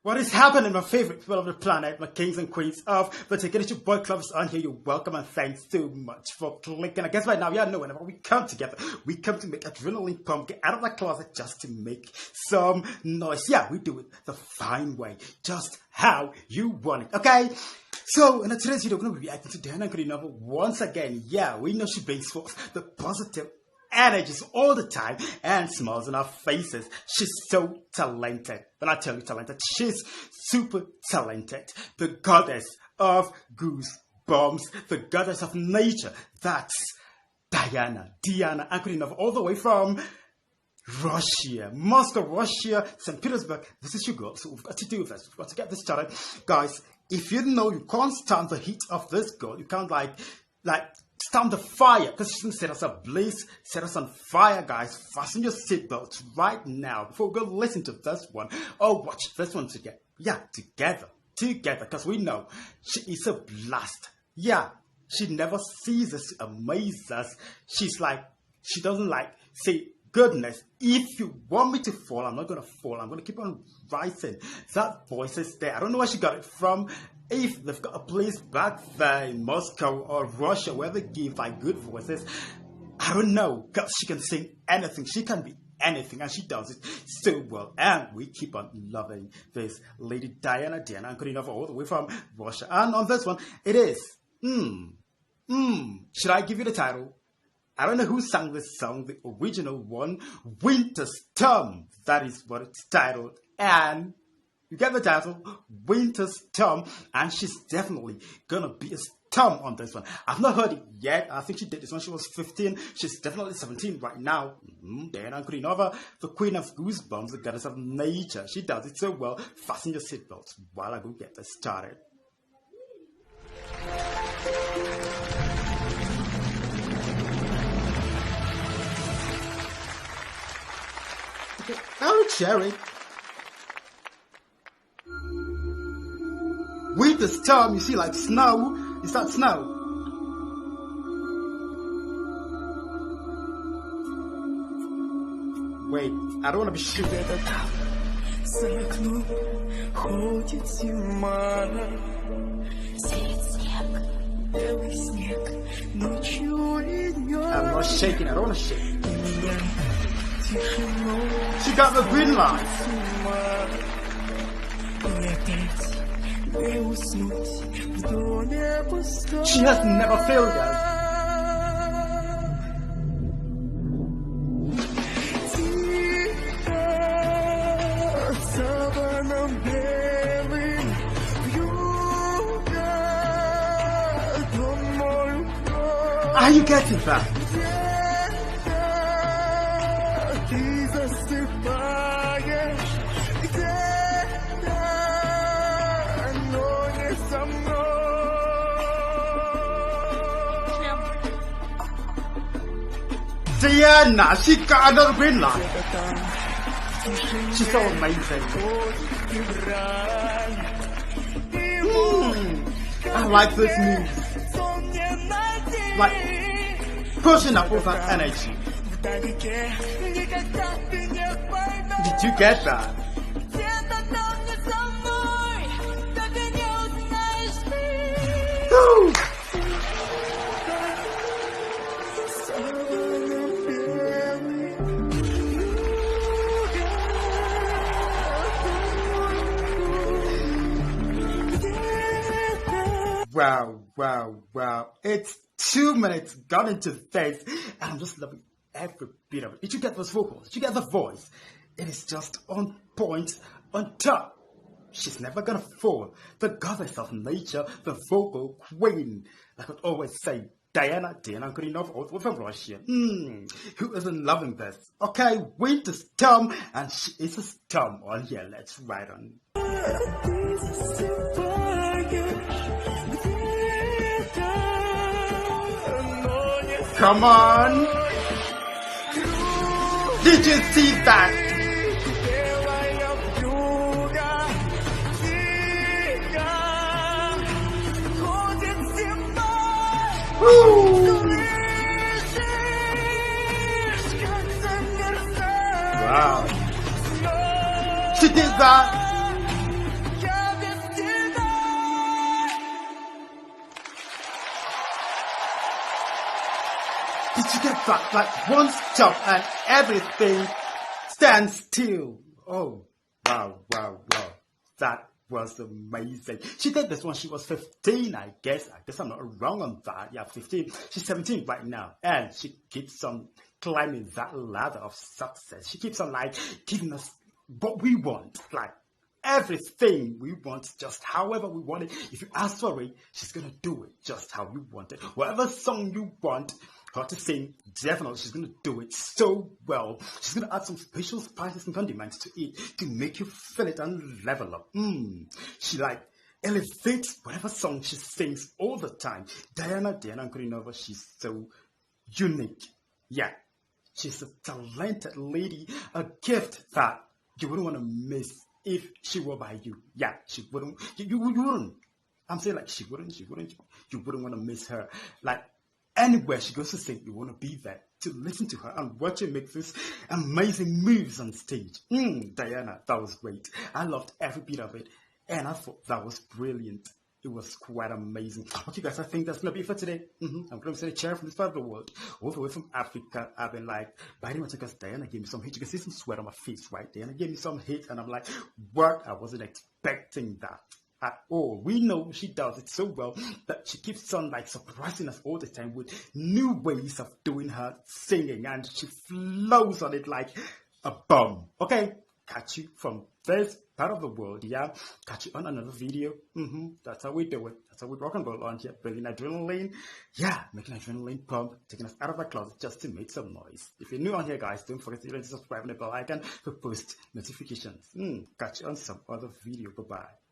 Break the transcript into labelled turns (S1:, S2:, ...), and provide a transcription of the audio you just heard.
S1: What is happening, my favorite people of the planet, my kings and queens of the Take Boy Clubs on here? You're welcome and thanks so much for clicking. I guess right now, y'all know whenever we come together, we come to make adrenaline pump, get out of the closet just to make some noise. Yeah, we do it the fine way, just how you want it, okay? So, in today's video, we're going to be reacting to Ankudinova once again. Yeah, we know she brings forth the positive energies all the time and smiles on our faces. She's so talented. When I tell you talented, she's super talented. The goddess of goosebumps, the goddess of nature. That's Diana Ankudinova, all the way from Russia, Moscow, Russia, St. Petersburg. This is your girl, so we've got to do this. We've got to get this started. Guys, if you know you can't stand the heat of this girl, you can't like stand the fire, because she's going to set us ablaze, set us on fire, guys. Fasten your seatbelts right now before we go listen to this one or watch this one together. Yeah, together, because we know she is a blast. Yeah, she never ceases to amaze us. She's like, she doesn't say, goodness, if you want me to fall, I'm not going to fall. I'm going to keep on rising. That voice is there. I don't know where she got it from. If they've got a place back there in Moscow or Russia where they give good voices, I don't know, because she can sing anything. She can be anything, and she does it so well. And we keep on loving this lady Diana Ankudinova, all the way from Russia. And on this one, it is, should I give you the title? I don't know who sang this song, the original one, Winter Storm. That is what it's titled. And you get the title, Winter Storm, and she's definitely gonna be a storm on this one. I've not heard it yet. I think she did this when she was 15. She's definitely 17 right now. Diana Ankudinova, the queen of goosebumps, the goddess of nature. She does it so well. Fasten your seatbelts while I go get this started. Okay, I'll share it. Winter storm, you see, like snow. Is that snow? Wait, I don't want to be shooting. I'm not shaking, I don't want to shake. She got the green light. She has never failed us. Are you getting that? Diana, she got another green light. She's so amazing. I like this move. Like pushing up with that energy. Did you get that? Woo! Wow. It's 2 minutes gone into this, and I'm just loving every bit of it. Did you get those vocals? Did you get the voice? It is just on point, on top. She's never gonna fall. The goddess of nature, the vocal queen. Like I would always say, Diana Ankudinova, all the way from Russia. Who isn't loving this? Okay, Winter Storm, and she is a storm on here. Let's ride on. Come on! Did you see that? Woo! Wow! She did that! she get back like one stop and everything stands still. Oh, wow. That was amazing. She did this when she was 15, I guess. I guess I'm not wrong on that. Yeah, 15. She's 17 right now. And she keeps on climbing that ladder of success. She keeps on like giving us what we want. Like everything we want, just however we want it. If you ask for it, she's going to do it just how you want it. Whatever song you want her to sing, definitely she's going to do it so well. She's going to add some special spices and condiments to it to make you feel it and level up. She like elevates whatever song she sings all the time. Diana Ankudinova, she's so unique. Yeah, she's a talented lady, a gift that you wouldn't want to miss if she were by you. Yeah, she wouldn't. You wouldn't. I'm saying like you wouldn't want to miss her. Like anywhere she goes to sing, you want to be there to listen to her and watch her make these amazing moves on stage. Diana, that was great. I loved every bit of it, and I thought that was brilliant. It was quite amazing. Okay, guys, I think that's going to be it for today. I'm going to send a chair from this part of the world, all the way from Africa. I've been like biting my tongue because Diana gave me some hate. You can see some sweat on my face, right? Diana gave me some hate, and I'm like, what? I wasn't expecting that at all. We know she does it so well that she keeps on like surprising us all the time with new ways of doing her singing, and she flows on it like a bomb. Okay, catch you from this part of the world. Yeah, catch you on another video. That's how we do it. That's how we rock and roll on here, building adrenaline. Yeah, making adrenaline pump, taking us out of our closet just to make some noise. If you're new on here, guys, don't forget to subscribe and the bell icon for post notifications. Catch you on some other video. Bye bye.